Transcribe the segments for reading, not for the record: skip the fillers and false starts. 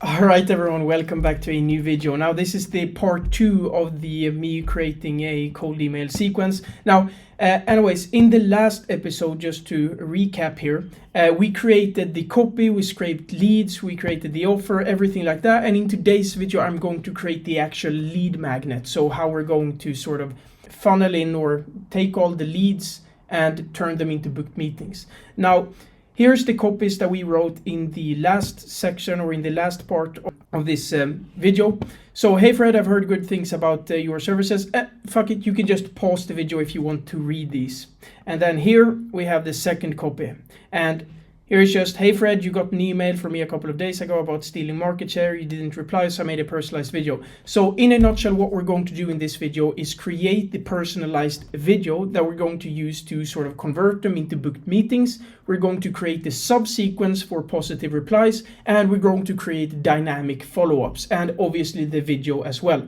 All right, everyone, welcome back to a new video. Now, this is the part 2 of the me creating a cold email sequence. Now, anyways, in the last episode, just to recap here, we created the copy, we scraped leads, we created the offer, everything like that. And in today's video, I'm going to create the actual lead magnet. So how we're going to sort of funnel in or take all the leads and turn them into booked meetings. Now, here's the copies that we wrote in the last section or in the last part of this video. So, hey Fred, I've heard good things about your services. Fuck it, you can just pause the video if you want to read these. And then here we have the second copy. And here's just, hey Fred, you got an email from me a couple of days ago about stealing market share. You didn't reply, so I made a personalized video. So in a nutshell, what we're going to do in this video is create the personalized video that we're going to use to sort of convert them into booked meetings. We're going to create the subsequence for positive replies, and we're going to create dynamic follow-ups, and obviously the video as well.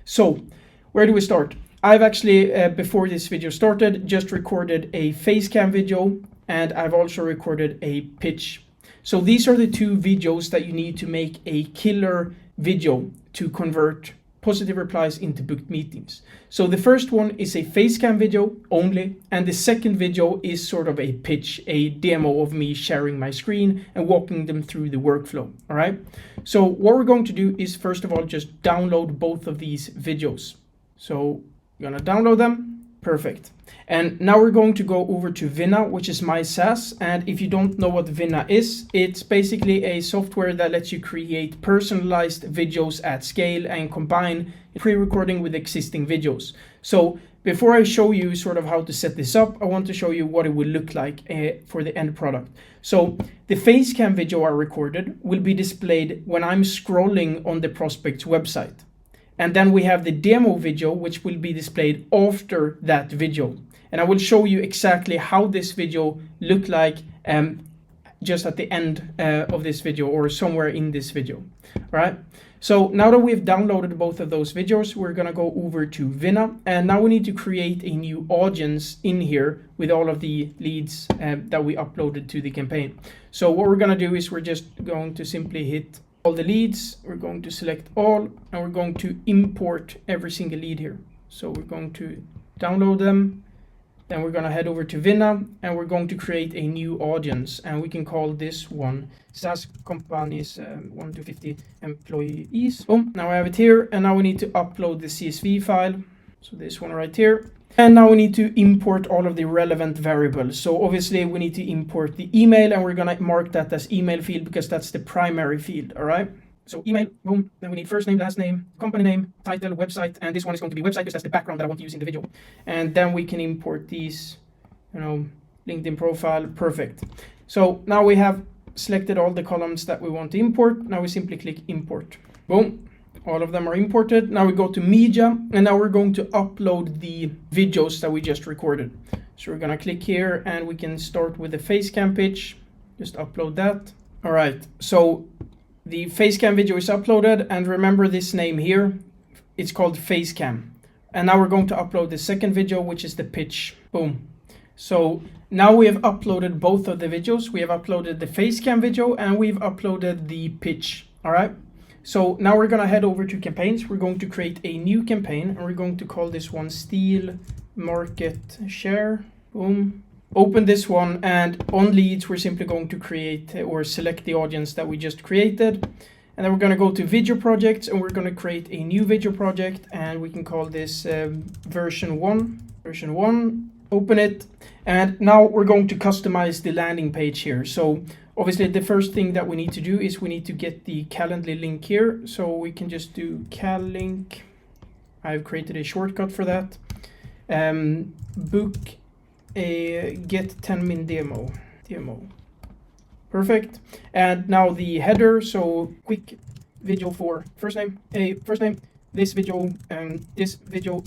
So where do we start? I've actually, before this video started, just recorded a face cam video, and I've also recorded a pitch. So these are the two videos that you need to make a killer video to convert positive replies into booked meetings. So the first one is a face cam video only, and the second video is sort of a pitch, a demo of me sharing my screen and walking them through the workflow. All right. So what we're going to do is, first of all, just download both of these videos. So you're gonna download them. Perfect. And now we're going to go over to Vinna, which is my SaaS. And if you don't know what Vinna is, it's basically a software that lets you create personalized videos at scale and combine pre-recording with existing videos. So before I show you sort of how to set this up, I want to show you what it will look like for the end product. So the face cam video I recorded will be displayed when I'm scrolling on the prospect's website. And then we have the demo video, which will be displayed after that video. And I will show you exactly how this video looked like just at the end of this video or somewhere in this video. All right. So now that we've downloaded both of those videos, we're going to go over to Vinna. And now we need to create a new audience in here with all of the leads that we uploaded to the campaign. So what we're going to do is we're just going to simply hit all the leads, we're going to select all, and we're going to import every single lead here. So we're going to download them, then we're going to head over to Vinna, and we're going to create a new audience, and we can call this one SaaS companies 1 to 50 employees. Boom, now I have it here, and now we need to upload the CSV file. So this one right here. And now we need to import all of the relevant variables. So obviously we need to import the email, and we're going to mark that as email field because that's the primary field. All right. So email, boom. Then we need first name, last name, company name, title, website. And this one is going to be website because that's the background that I want to use in the video. And then we can import these, LinkedIn profile. Perfect. So now we have selected all the columns that we want to import. Now we simply click import. Boom. All of them are imported. Now we go to media, and now we're going to upload the videos that we just recorded. So we're going to click here, and we can start with the face cam pitch. Just upload that. All right. So the face cam video is uploaded, and remember this name here. It's called face cam. And now we're going to upload the second video, which is the pitch. Boom. So now we have uploaded both of the videos. We have uploaded the face cam video, and we've uploaded the pitch. All right. So now we're going to head over to campaigns. We're going to create a new campaign, and we're going to call this one Steal Market Share. Boom. Open this one, and on leads, we're simply going to create or select the audience that we just created. And then we're going to go to video projects, and we're going to create a new video project, and we can call this version 1. Open it. And now we're going to customize the landing page here. So obviously, the first thing that we need to do is we need to get the Calendly link here. So we can just do cal link. I've created a shortcut for that. Book a get 10-min demo. Perfect. And now the header. So quick video for first name. This video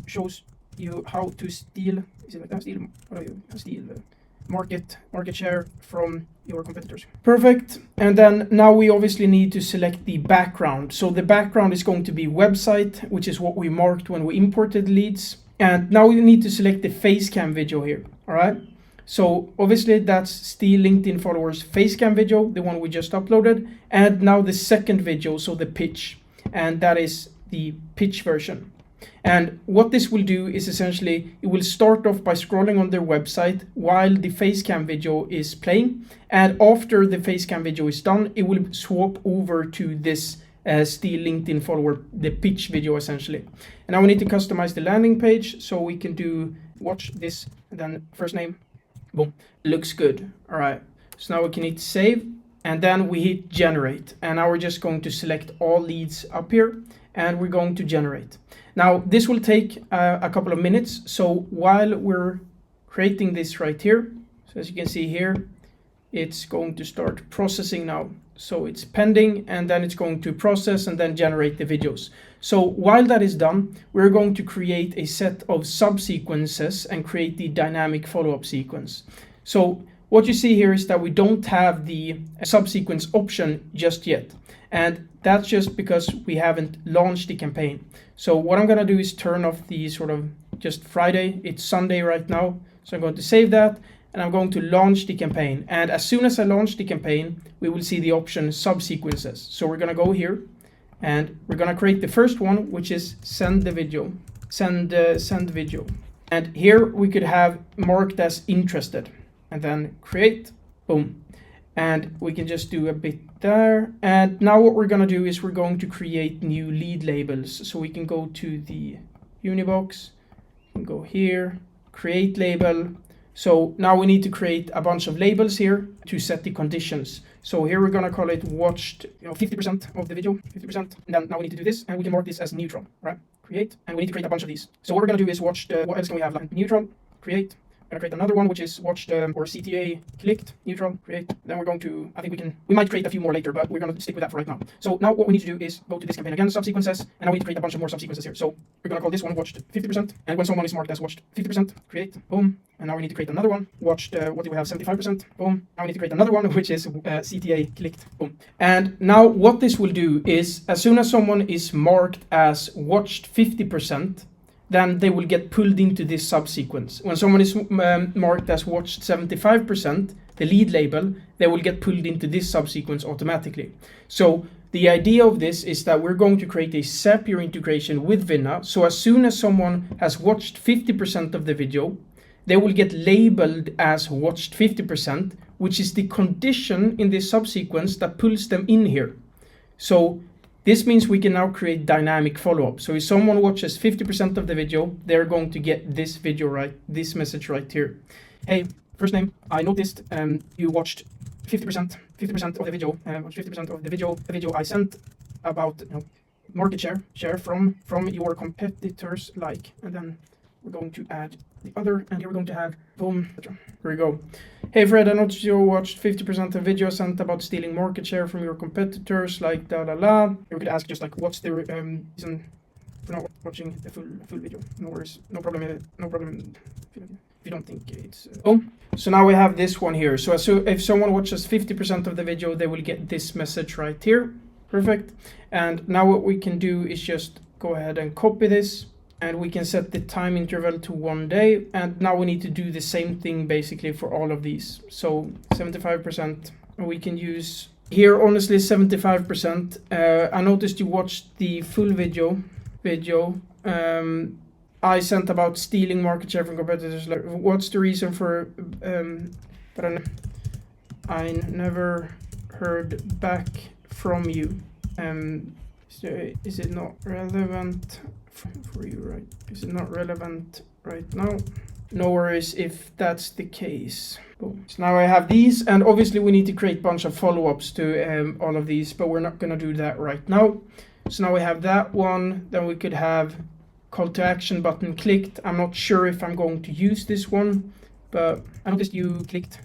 shows you how to steal. Is it like that? Steal market share from your competitors. Perfect. And then now we obviously need to select the background. So the background is going to be website, which is what we marked when we imported leads. And now we need to select the face cam video here. All right. So obviously that's the LinkedIn followers facecam video, the one we just uploaded, and now the second video, so the pitch, and that is the pitch version. And what this will do is essentially it will start off by scrolling on their website while the facecam video is playing, and after the facecam video is done, it will swap over to this the LinkedIn follower, the pitch video essentially. And now we need to customize the landing page, so we can do watch this and then first name. Boom, looks good. All right, so now we can hit save, and then we hit generate, and now we're just going to select all leads up here, and we're going to generate. Now this will take a couple of minutes, so while we're creating this right here, so as you can see here, it's going to start processing now. So it's pending, and then it's going to process and then generate the videos. So while that is done, we're going to create a set of subsequences and create the dynamic follow-up sequence. So what you see here is that we don't have the subsequence option just yet. And that's just because we haven't launched the campaign. So what I'm going to do is turn off the sort of just Friday. It's Sunday right now. So I'm going to save that, and I'm going to launch the campaign. And as soon as I launch the campaign, we will see the option subsequences. So we're going to go here, and we're going to create the first one, which is send the video, send video. And here we could have marked as interested, and then create, boom. And we can just do a bit there. And now what we're going to do is we're going to create new lead labels. So we can go to the Unibox, we can go here, create label. So now we need to create a bunch of labels here to set the conditions. So here we're going to call it watched 50% of the video, 50%. And then now we need to do this, and we can mark this as neutral, right? Create, and we need to create a bunch of these. So what we're going to do is watched, what else can we have? Like neutral, create. We're going to create another one, which is watched or CTA clicked, neutral, create. Then we're going to, I think we might create a few more later, but we're going to stick with that for right now. So now what we need to do is go to this campaign again, subsequences, and now we need to create a bunch of more subsequences here. So we're going to call this one watched 50%. And when someone is marked as watched 50%, create, boom. And now we need to create another one, watched, what do we have, 75%, boom. Now we need to create another one, which is CTA clicked, boom. And now what this will do is, as soon as someone is marked as watched 50%, then they will get pulled into this subsequence. When someone is marked as watched 75%, the lead label, they will get pulled into this subsequence automatically. So the idea of this is that we're going to create a Zapier integration with Vinna. So as soon as someone has watched 50% of the video, they will get labeled as watched 50%, which is the condition in this subsequence that pulls them in here. So this means we can now create dynamic follow-up. So if someone watches 50% of the video, they're going to get this video right, this message right here. Hey, first name, I noticed you watched 50% of the video, watched 50% of the video I sent about market share from your competitors, like, and then we're going to add the other, and here we're going to have boom. Here we go. Hey Fred, I noticed you watched 50% of the video sent about stealing market share from your competitors, like da la la. Here we could ask just like, what's the reason for not watching the full video? No worries, no problem if you don't think it's boom. So now we have this one here. So if someone watches 50% of the video, they will get this message right here. Perfect. And now what we can do is just go ahead and copy this, and we can set the time interval to 1 day. And now we need to do the same thing basically for all of these. So 75%, we can use here, honestly, 75%. I noticed you watched the full video. I sent about stealing market share from competitors. Like, what's the reason for, but I never heard back from you. So is it not relevant for you, right? Is it not relevant right now? No worries if that's the case. Boom. So now I have these, and obviously we need to create a bunch of follow-ups to all of these, but we're not going to do that right now. So now we have that one. Then we could have call to action button clicked. I'm not sure if I'm going to use this one, but I noticed you clicked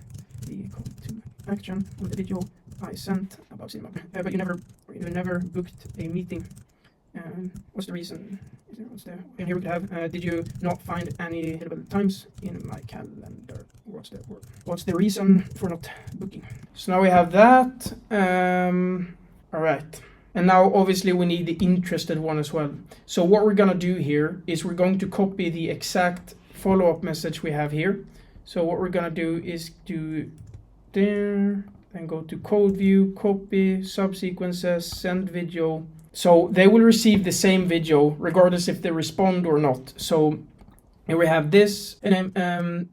the call to action on the video I sent about cinema, but you never booked a meeting. What's the reason? And here we could have, did you not find any available times in my calendar? What's the reason for not booking? So now we have that. All right. And now obviously we need the interested one as well. So what we're going to do here is we're going to copy the exact follow-up message we have here. So what we're gonna do is do there and go to code view, copy, subsequences, send video. So they will receive the same video regardless if they respond or not. So here we have this, and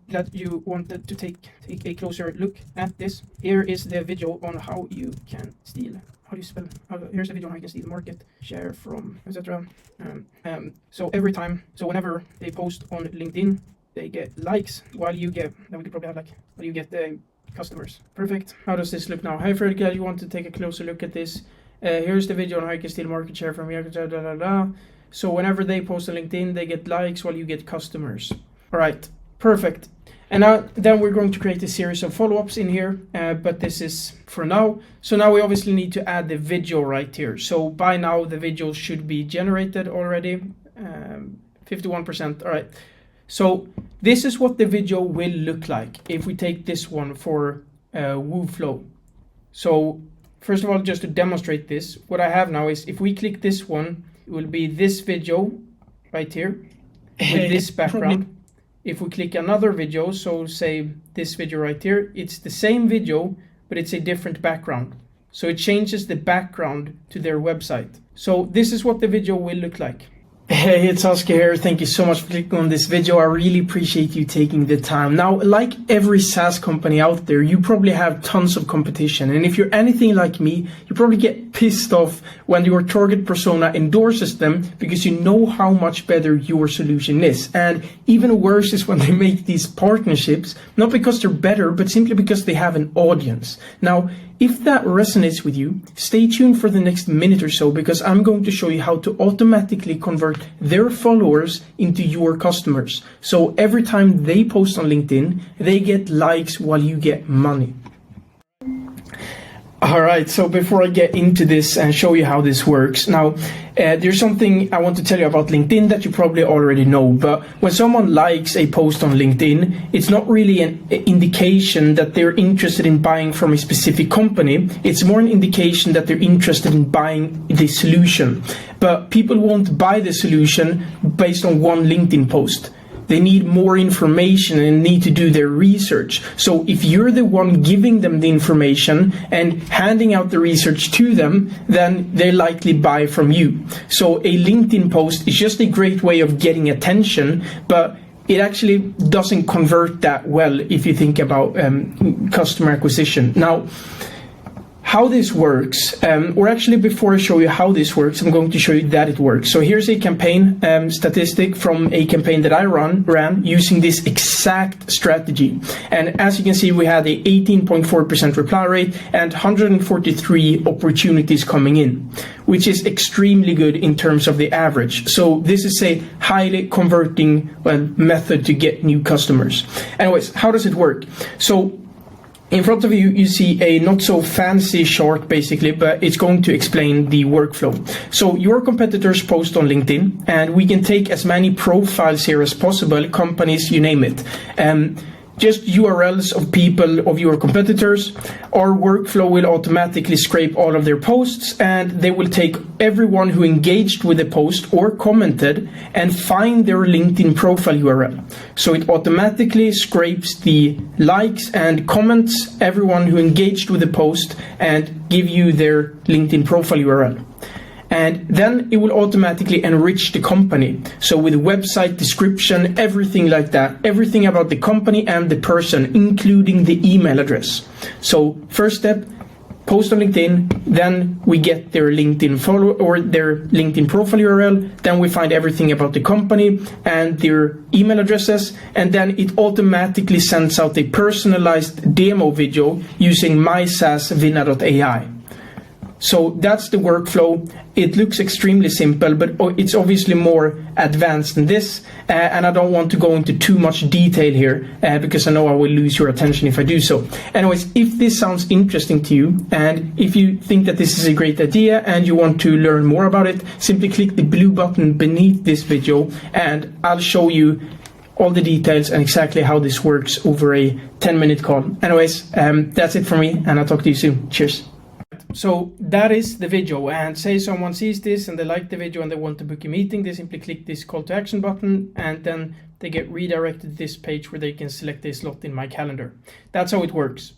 that you wanted to take a closer look at this. Here is the video on how you can steal. How do you spell? Here's the video on how you can steal market share from etc. So every time, so whenever they post on LinkedIn, they get likes while you get. Then we could probably have like while you get the customers. Perfect. How does this look now? Hi Fredrik, you want to take a closer look at this? Here's the video on how you can steal market share from here. So whenever they post on LinkedIn, they get likes while you get customers. All right, perfect. And now then we're going to create a series of follow-ups in here, but this is for now. So now we obviously need to add the video right here. So by now the video should be generated already, 51%. All right. So this is what the video will look like if we take this one for Wooflow. So first of all, just to demonstrate this, what I have now is if we click this one, it will be this video right here with this background. If we click another video, so say this video right here, it's the same video, but it's a different background. So it changes the background to their website. So this is what the video will look like. Hey, it's Oscar here. Thank you so much for clicking on this video. I really appreciate you taking the time. Now, like every SaaS company out there, you probably have tons of competition. And if you're anything like me, you probably get pissed off when your target persona endorses them because you know how much better your solution is. And even worse is when they make these partnerships, not because they're better, but simply because they have an audience. Now, if that resonates with you, stay tuned for the next minute or so because I'm going to show you how to automatically convert their followers into your customers. So every time they post on LinkedIn, they get likes while you get money. All right, so before I get into this and show you how this works, now there's something I want to tell you about LinkedIn that you probably already know, but when someone likes a post on LinkedIn, it's not really an indication that they're interested in buying from a specific company. It's more an indication that they're interested in buying the solution. But people won't buy the solution based on one LinkedIn post. They need more information and need to do their research. So if you're the one giving them the information and handing out the research to them, then they likely buy from you. So a LinkedIn post is just a great way of getting attention, but it actually doesn't convert that well if you think about customer acquisition. Now, how this works, or actually before I show you how this works, I'm going to show you that it works. So here's a campaign statistic from a campaign that I ran using this exact strategy. And as you can see, we had a 18.4% reply rate and 143 opportunities coming in, which is extremely good in terms of the average. So this is a highly converting method to get new customers. Anyways, how does it work? So in front of you, you see a not so fancy chart basically, but it's going to explain the workflow. So your competitors post on LinkedIn and we can take as many profiles here as possible, companies, you name it. Just URLs of people of your competitors. Our workflow will automatically scrape all of their posts and they will take everyone who engaged with the post or commented and find their LinkedIn profile URL. So it automatically scrapes the likes and comments, everyone who engaged with the post, and give you their LinkedIn profile URL. And then it will automatically enrich the company. So with website description, everything like that, everything about the company and the person, including the email address. So first step, post on LinkedIn, then we get their LinkedIn follow or their LinkedIn profile URL, then we find everything about the company and their email addresses, and then it automatically sends out a personalized demo video using my SaaS Vinna.ai. So that's the workflow. It looks extremely simple, but it's obviously more advanced than this. And I don't want to go into too much detail here because I know I will lose your attention if I do so. Anyways, if this sounds interesting to you and if you think that this is a great idea and you want to learn more about it, simply click the blue button beneath this video and I'll show you all the details and exactly how this works over a 10-minute call. Anyways, that's it for me and I'll talk to you soon. Cheers. So that is the video, and say someone sees this and they like the video and they want to book a meeting, they simply click this call to action button and then they get redirected to this page where they can select a slot in my calendar. That's how it works.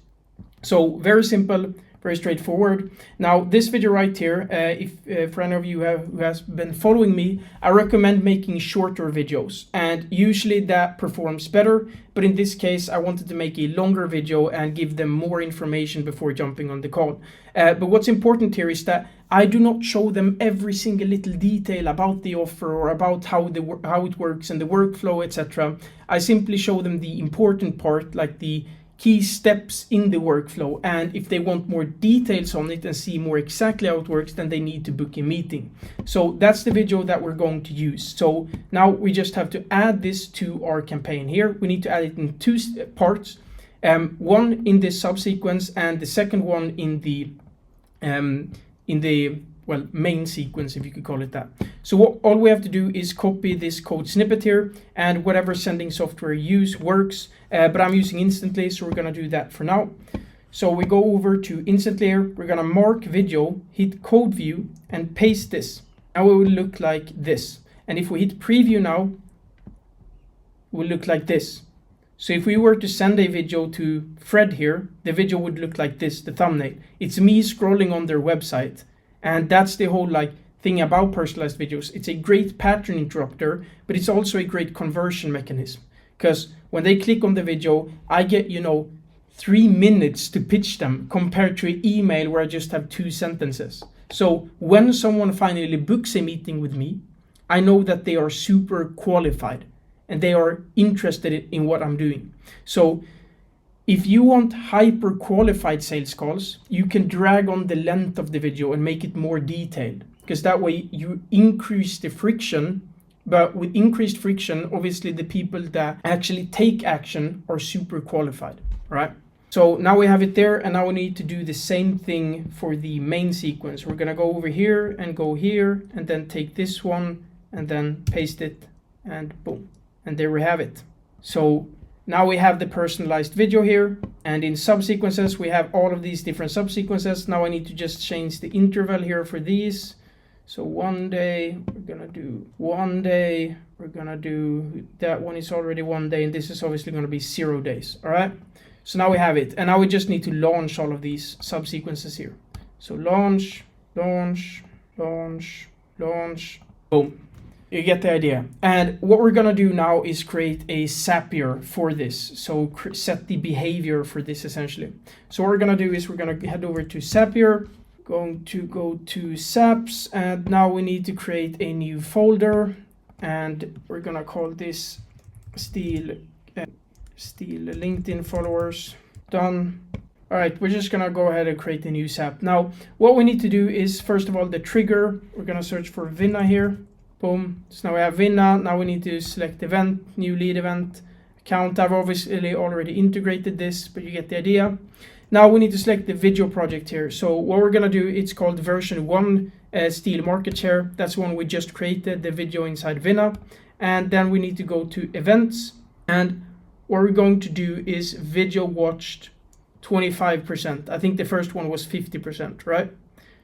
So very simple, very straightforward. Now this video right here, if for any of you who has been following me, I recommend making shorter videos, and usually that performs better. But in this case, I wanted to make a longer video and give them more information before jumping on the call. But what's important here is that I do not show them every single little detail about the offer or about how it works and the workflow, etc. I simply show them the important part, like the key steps in the workflow, and if they want more details on it and see more exactly how it works, then they need to book a meeting. So that's the video that we're going to use. So now we just have to add this to our campaign here. We need to add it in two parts, one in this subsequence and the second one in the main sequence, if you could call it that. So all we have to do is copy this code snippet here, and whatever sending software you use works, but I'm using Instantly, so we're going to do that for now. So we go over to Instantly here, we're going to mark video, hit code view, and paste this. Now it will look like this. And if we hit preview now, it will look like this. So if we were to send a video to Fred here, the video would look like this, the thumbnail. It's me scrolling on their website. And that's the whole thing about personalized videos. It's a great pattern interrupter, but it's also a great conversion mechanism. Because when they click on the video, I get, 3 minutes to pitch them compared to an email where I just have 2 sentences. So when someone finally books a meeting with me, I know that they are super qualified and they are interested in what I'm doing. So if you want hyper qualified sales calls, you can drag on the length of the video and make it more detailed, because that way you increase the friction. But with increased friction, obviously the people that actually take action are super qualified, right? So now we have it there, and now we need to do the same thing for the main sequence. We're gonna go over here and go here, and then take this one and then paste it, and boom. And there we have it. So now we have the personalized video here, and in subsequences, we have all of these different subsequences. Now I need to just change the interval here for these. So 1 day, we're gonna do 1 day, we're gonna do, that one is already 1 day, and this is obviously gonna be 0 days, all right? So now we have it, and now we just need to launch all of these subsequences here. So launch, launch, launch, launch, boom. You get the idea. And what we're gonna do now is create a Zapier for this. So set the behavior for this essentially. So what we're gonna do is we're gonna head over to Zapier, going to go to Zaps, and now we need to create a new folder, and we're gonna call this Steal LinkedIn followers. Done. All right, we're just gonna go ahead and create a new Zap. Now, what we need to do is, first of all, the trigger. We're gonna search for Vinna here. Boom. So now we have Vinna. Now we need to select event, new lead event, account. I've obviously already integrated this, but you get the idea. Now we need to select the video project here. So what we're gonna do, it's called version 1 Steal Market Share. That's one we just created, the video inside Vinna. And then we need to go to events. And what we're going to do is video watched 25%. I think the first one was 50%, right?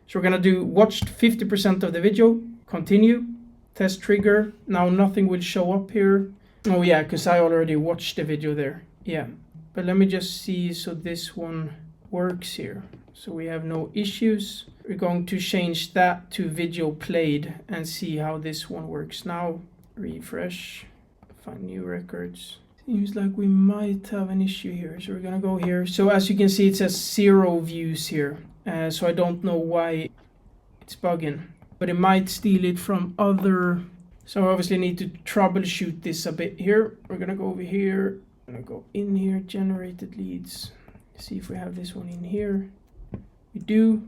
So we're gonna do watched 50% of the video, continue, test trigger. Now nothing will show up here. Oh yeah, because I already watched the video there. Yeah. But let me just see, so this one works here. So we have no issues. We're going to change that to video played and see how this one works now. Refresh, find new records. Seems like we might have an issue here. So we're gonna go here. So as you can see, it says 0 views here. So I don't know why it's bugging, but it might steal it from other. So I obviously need to troubleshoot this a bit here. We're gonna go over here. I'm gonna go in here, generated leads. See if we have this one in here. We do.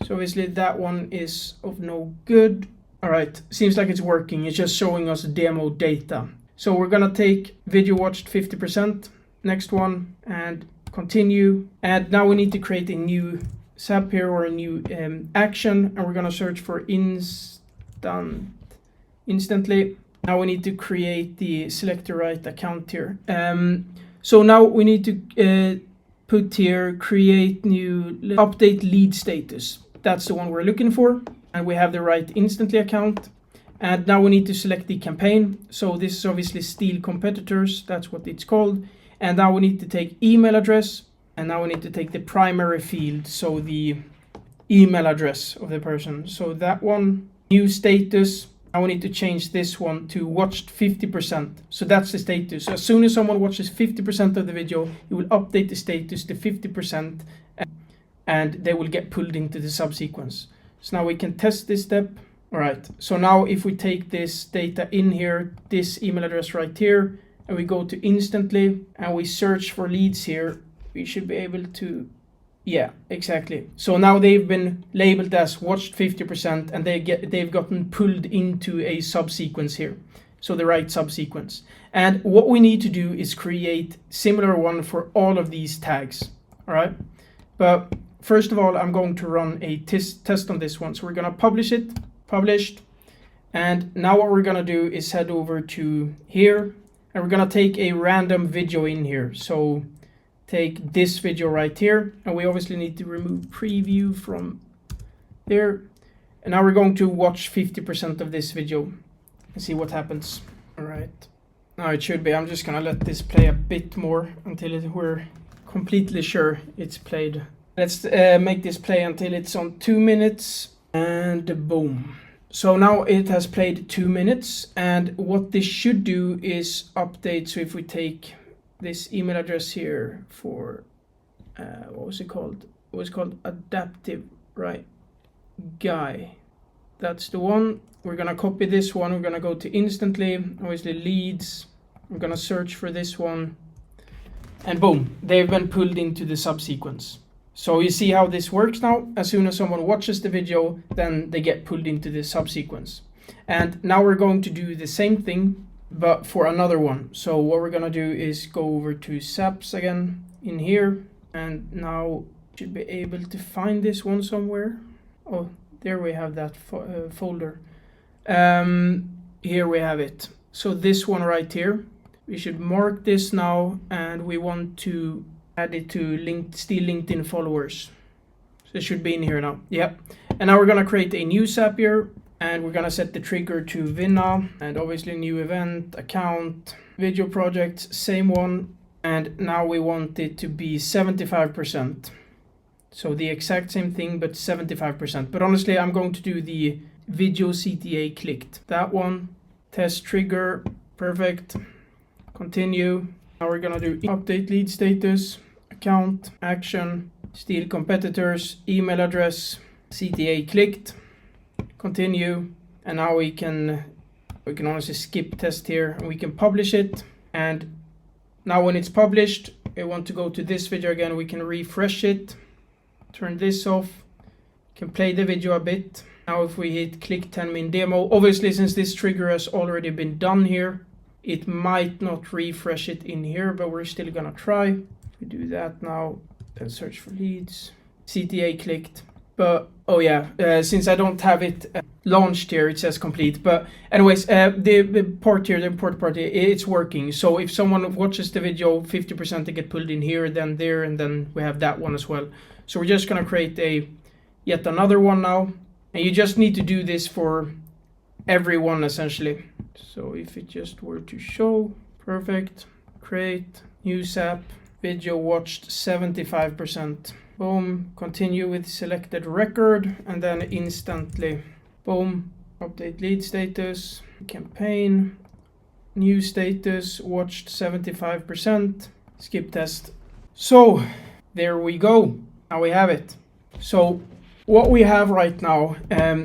So obviously that one is of no good. All right, seems like it's working. It's just showing us demo data. So we're gonna take video watched 50%, next one, and continue. And now we need to create a new Zapier or a new action, and we're gonna search for instantly. Now we need to create the select the right account here. So now we need to put here, create new, update lead status. That's the one we're looking for. And we have the right instantly account. And now we need to select the campaign. So this is obviously steal competitors, that's what it's called. And now we need to take email address, and now we need to take the primary field, so the email address of the person. So that one, new status. Now we need to change this one to watched 50%. So that's the status. So as soon as someone watches 50% of the video, you will update the status to 50%, and they will get pulled into the subsequence. So now we can test this step. All right, so now if we take this data in here, this email address right here, and we go to instantly, and we search for leads here, we should be able to, yeah, exactly. So now they've been labeled as watched 50%, and they've gotten pulled into a subsequence here. So the right subsequence. And what we need to do is create similar one for all of these tags. All right, but first of all, I'm going to run a test on this one. So we're gonna publish it, published. And now what we're gonna do is head over to here, and we're gonna take a random video in here. So take this video right here, and we obviously need to remove preview from there. And now we're going to watch 50% of this video and see what happens. All right, now it should be, I'm just gonna let this play a bit more until we're completely sure it's played. Let's make this play until it's on 2 minutes, and boom. So now it has played 2 minutes, and what this should do is update. So if we take this email address here for, what was it called? It was called adaptive, right? Guy. That's the one. We're gonna copy this one. We're gonna go to instantly, obviously leads. We're gonna search for this one, and boom, they've been pulled into the subsequence. So you see how this works now. As soon as someone watches the video, then they get pulled into the subsequence. And now we're going to do the same thing, but for another one. So what we're gonna do is go over to Zaps again in here, and now should be able to find this one somewhere. Oh, there we have that folder. Here we have it. So this one right here, we should mark this now, and we want to add it to steal LinkedIn followers. So it should be in here now. Yep. And now we're gonna create a new Zapier, and we're gonna set the trigger to Vinna, and obviously new event, account, video project, same one. And now we want it to be 75%. So the exact same thing, but 75%. But honestly, I'm going to do the video CTA clicked. That one, test trigger, perfect. Continue. Now we're gonna do update lead status, account, action, steal competitors, email address, CTA clicked, continue. And now we can honestly skip test here, and we can publish it. And now when it's published, we want to go to this video again. We can refresh it, turn this off, can play the video a bit. Now if we hit click 10-min demo, obviously since this trigger has already been done here, it might not refresh it in here, but we're still gonna try. If we do that now, then search for leads, CTA clicked. But oh yeah, since I don't have it launched here, it says complete. But anyways, the part here, the important part, it's working. So if someone watches the video, 50% they get pulled in here, then there, and then we have that one as well. So we're just gonna create yet another one now, and you just need to do this for everyone essentially. So if it just were to show, perfect, create, new Zap, video watched 75%, boom, continue with selected record, and then instantly, boom, update lead status, campaign, new status, watched 75%, skip test. So there we go, now we have it. So what we have right now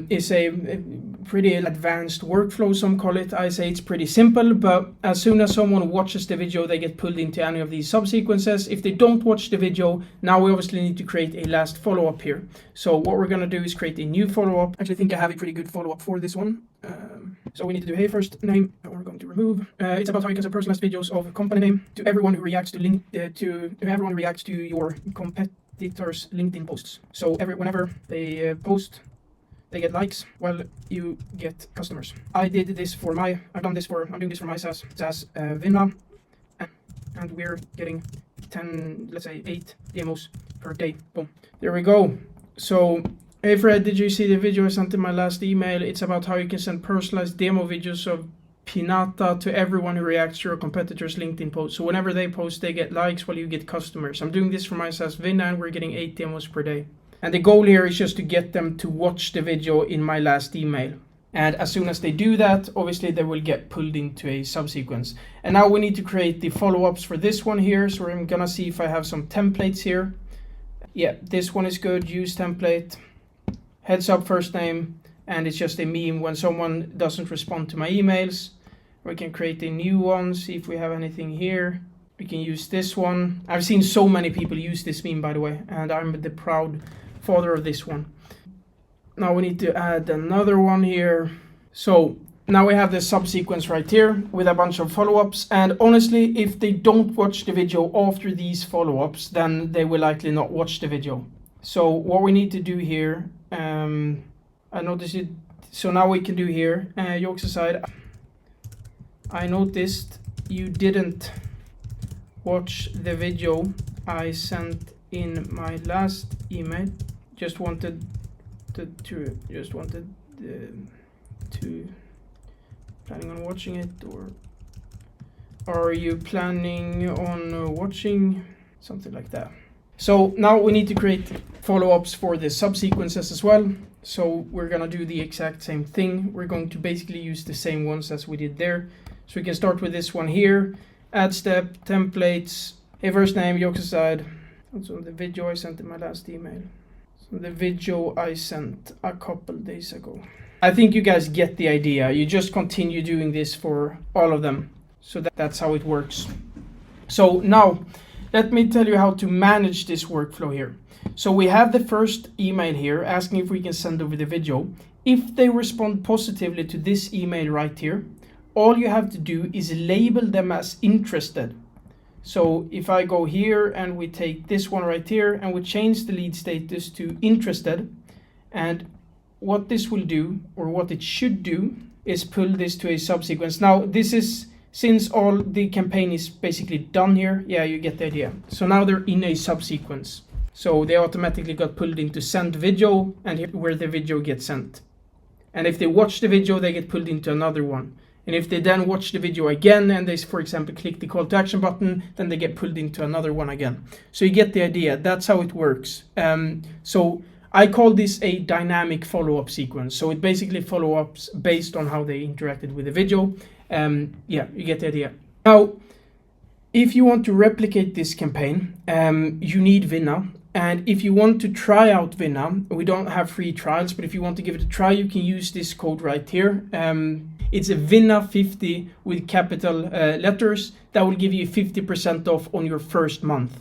is a pretty advanced workflow, some call it. I say it's pretty simple, but as soon as someone watches the video, they get pulled into any of these subsequences. If they don't watch the video, now we obviously need to create a last follow-up here. So what we're gonna do is create a new follow-up. Actually, I think I have a pretty good follow-up for this one. So we need to do hey first name, that we're going to remove. It's about how you can send personalized videos of company name to everyone who reacts to everyone who reacts to your competitors' LinkedIn posts. So whenever they post, they get likes while you get customers. I'm doing this for my SaaS Vinna, and we're getting 10, let's say 8 demos per day. Boom. There we go. So Hey Fred, did you see the video I sent in my last email? It's about how you can send personalized demo videos of Pinata to everyone who reacts to your competitors' LinkedIn posts. So whenever they post, they get likes while you get customers. I'm doing this for my SaaS Vinna and we're getting 8 demos per day. And the goal here is just to get them to watch the video in my last email. And as soon as they do that, obviously they will get pulled into a subsequence. And now we need to create the follow-ups for this one here. So I'm gonna see if I have some templates here. Yeah, this one is good, use template. Heads up first name, and it's just a meme when someone doesn't respond to my emails. We can create a new one, see if we have anything here. We can use this one. I've seen so many people use this meme, by the way, and I'm the proud father of this one. Now we need to add another one here. So now we have the subsequence right here with a bunch of follow-ups. And honestly, if they don't watch the video after these follow-ups, then they will likely not watch the video. So what we need to do here, I noticed it. So now we can do here, jokes aside, I noticed you didn't watch the video I sent in my last email. Just wanted to planning on watching it, or are you planning on watching, something like that. So now we need to create follow-ups for the subsequences as well. So we're gonna do the exact same thing. We're going to basically use the same ones as we did there. So we can start with this one here. Add step, templates, hey, first name, jokes aside. Also the video I sent in my last email. So the video I sent a couple days ago. I think you guys get the idea. You just continue doing this for all of them. So that's how it works. So now, let me tell you how to manage this workflow here. So we have the first email here asking if we can send over the video. If they respond positively to this email right here, all you have to do is label them as interested. So if I go here and we take this one right here and we change the lead status to interested, and what this will do, or what it should do, is pull this to a subsequence. Now this is, since all the campaign is basically done here, yeah, you get the idea. So now they're in a subsequence. So they automatically got pulled into send video, and here where the video gets sent. And if they watch the video, they get pulled into another one. And if they then watch the video again and they, for example, click the call to action button, then they get pulled into another one again. So you get the idea. That's how it works. So I call this a dynamic follow-up sequence. So it basically follow-ups based on how they interacted with the video. Yeah, you get the idea. Now, if you want to replicate this campaign, you need Vinna. And if you want to try out Vinna, we don't have free trials, but if you want to give it a try, you can use this code right here. It's a Vinna50 with capital letters. That will give you 50% off on your first month.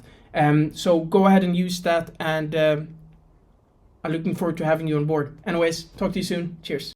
So go ahead and use that, and I'm looking forward to having you on board. Anyways, talk to you soon. Cheers.